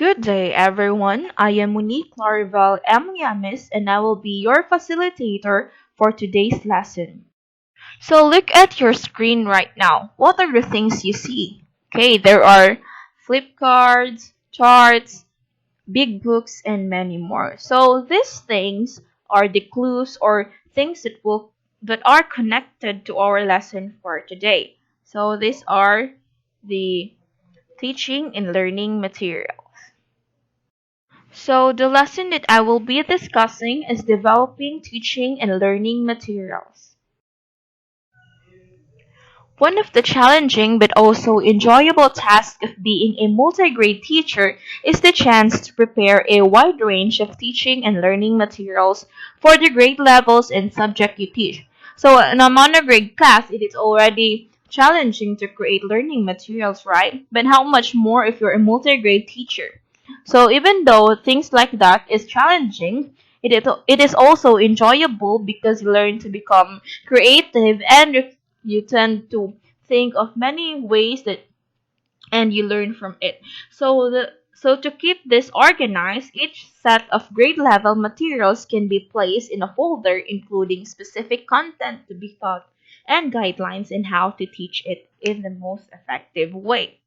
Good day, everyone. I am Monique Llamis, and I will be your facilitator for today's lesson. So, look at your screen right now. What are the things you see? Okay, there are flip cards, charts, big books, and many more. So, these things are the clues or things that are connected to our lesson for today. So, these are the teaching and learning material. So, the lesson that I will be discussing is developing teaching and learning materials. One of the challenging but also enjoyable tasks of being a multi-grade teacher is the chance to prepare a wide range of teaching and learning materials for the grade levels and subject you teach. So, in a monograde class, it is already challenging to create learning materials, right? But how much more if you're a multi-grade teacher? So even though things like that is challenging, it is also enjoyable because you learn to become creative and you tend to think of many ways that and you learn from it. So to keep this organized, each set of grade level materials can be placed in a folder including specific content to be taught and guidelines in how to teach it in the most effective way.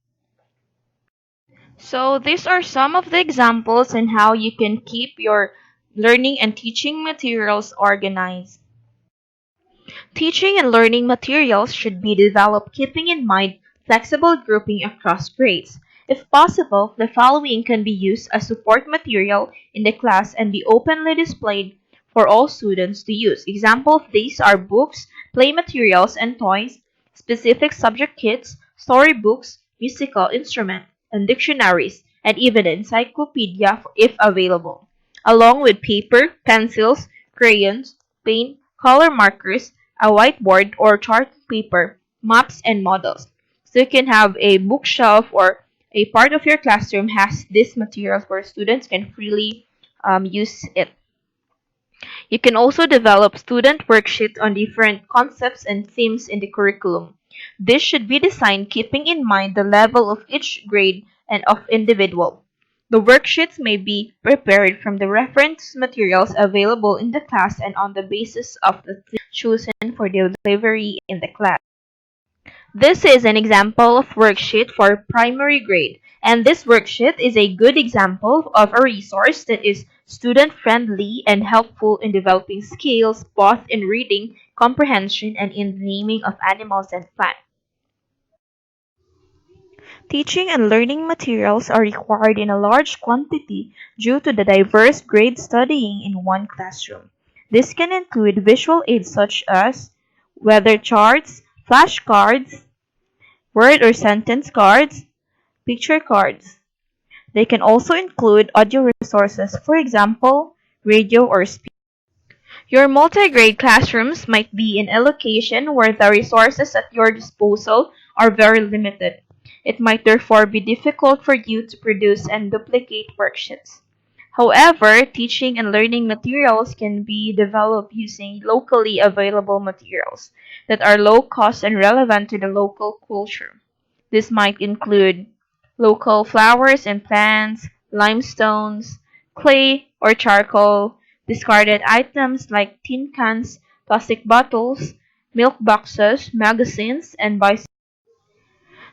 So these are some of the examples on how you can keep your learning and teaching materials organized. Teaching and learning materials should be developed keeping in mind flexible grouping across grades. If possible, the following can be used as support material in the class and be openly displayed for all students to use. Examples of these are books, play materials and toys, specific subject kits, storybooks, musical instrument, and dictionaries, and even encyclopedia if available, along with paper, pencils, crayons, paint, color markers, a whiteboard or chart paper, maps, and models. So you can have a bookshelf or a part of your classroom has these materials where students can freely use it. You can also develop student worksheets on different concepts and themes in the curriculum. This should be designed keeping in mind the level of each grade and of individual. The worksheets may be prepared from the reference materials available in the class and on the basis of the theme chosen for delivery in the class. This is an example of worksheet for primary grade, and this worksheet is a good example of a resource that is student-friendly and helpful in developing skills both in reading, comprehension, and in the naming of animals and plants. Teaching and learning materials are required in a large quantity due to the diverse grades studying in one classroom. This can include visual aids such as weather charts, flashcards, word or sentence cards, picture cards. They can also include audio resources, for example, radio or speech. Your multi-grade classrooms might be in a location where the resources at your disposal are very limited. It might therefore be difficult for you to produce and duplicate worksheets. However, teaching and learning materials can be developed using locally available materials that are low cost and relevant to the local culture. This might include local flowers and plants, limestones, clay or charcoal, discarded items like tin cans, plastic bottles, milk boxes, magazines, and bicycles.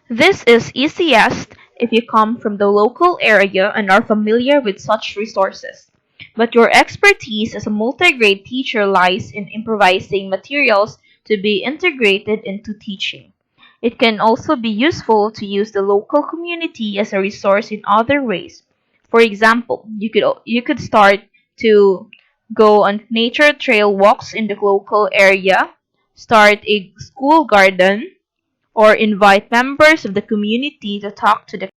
This is easiest if you come from the local area and are familiar with such resources. But your expertise as a multi-grade teacher lies in improvising materials to be integrated into teaching. It can also be useful to use the local community as a resource in other ways. For example, you could start to go on nature trail walks in the local area, start a school garden, or invite members of the community to talk to the.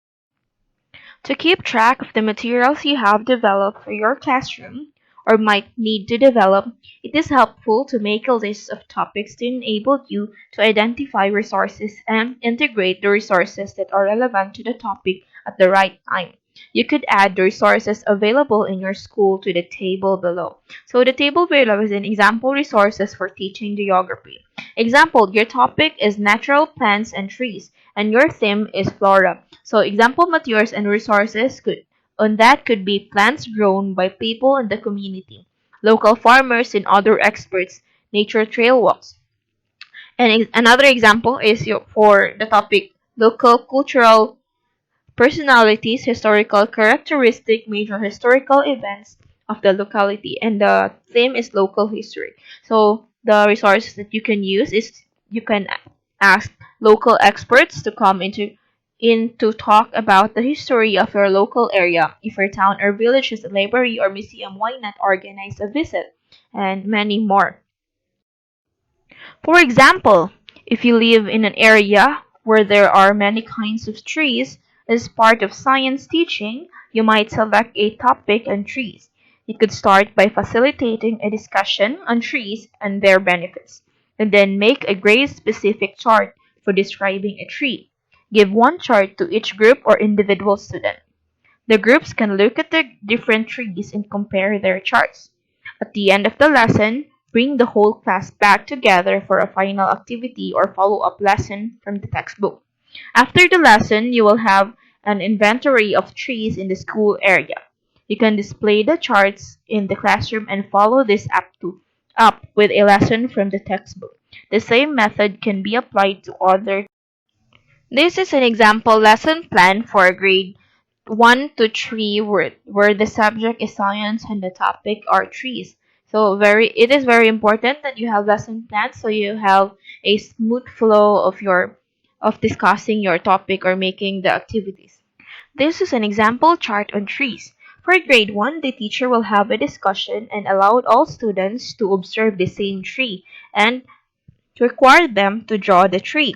To keep track of the materials you have developed for your classroom or might need to develop, it is helpful to make a list of topics to enable you to identify resources and integrate the resources that are relevant to the topic at the right time. You could add the resources available in your school to the table below. So the table below is an example resources for teaching geography. Example, your topic is natural plants and trees, and your theme is flora. So example materials and resources on that could be plants grown by people in the community, local farmers and other experts, nature trail walks. And another example is for the topic local cultural personalities, historical characteristic, major historical events of the locality, and the theme is local history. So the resources that you can use is you can ask local experts to come in to talk about the history of your local area. If your town or village has a library or museum, why not organize a visit? And many more. For example, if you live in an area where there are many kinds of trees, as part of science teaching, you might select a topic on trees. You could start by facilitating a discussion on trees and their benefits, and then make a grade-specific chart for describing a tree. Give one chart to each group or individual student. The groups can look at the different trees and compare their charts. At the end of the lesson, bring the whole class back together for a final activity or follow-up lesson from the textbook. After the lesson, you will have an inventory of trees in the school area. You can display the charts in the classroom and follow this up with a lesson from the textbook. The same method can be applied to other. This is an example lesson plan for grade 1 to 3 where the subject is science and the topic are trees. So it is very important that you have lesson plans so you have a smooth flow of discussing your topic or making the activities. This is an example chart on trees. For grade 1, the teacher will have a discussion and allow all students to observe the same tree and require them to draw the tree.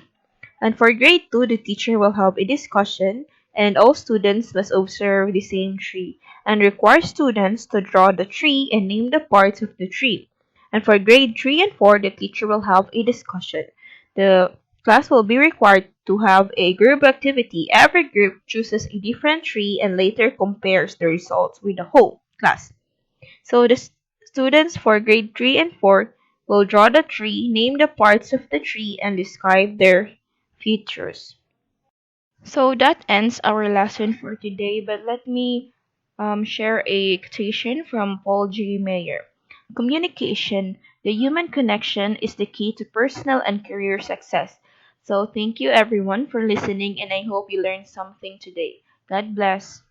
And for grade 2, the teacher will have a discussion and all students must observe the same tree and require students to draw the tree and name the parts of the tree. And for grade 3 and 4, the teacher will have a discussion. The class will be required to have a group activity. Every group chooses a different tree and later compares the results with the whole class. So the students for grade 3 and 4 will draw the tree, name the parts of the tree, and describe their features. So that ends our lesson for today, but let me share a quotation from Paul G. Mayer. Communication, the human connection, is the key to personal and career success. So thank you everyone for listening, and I hope you learned something today. God bless.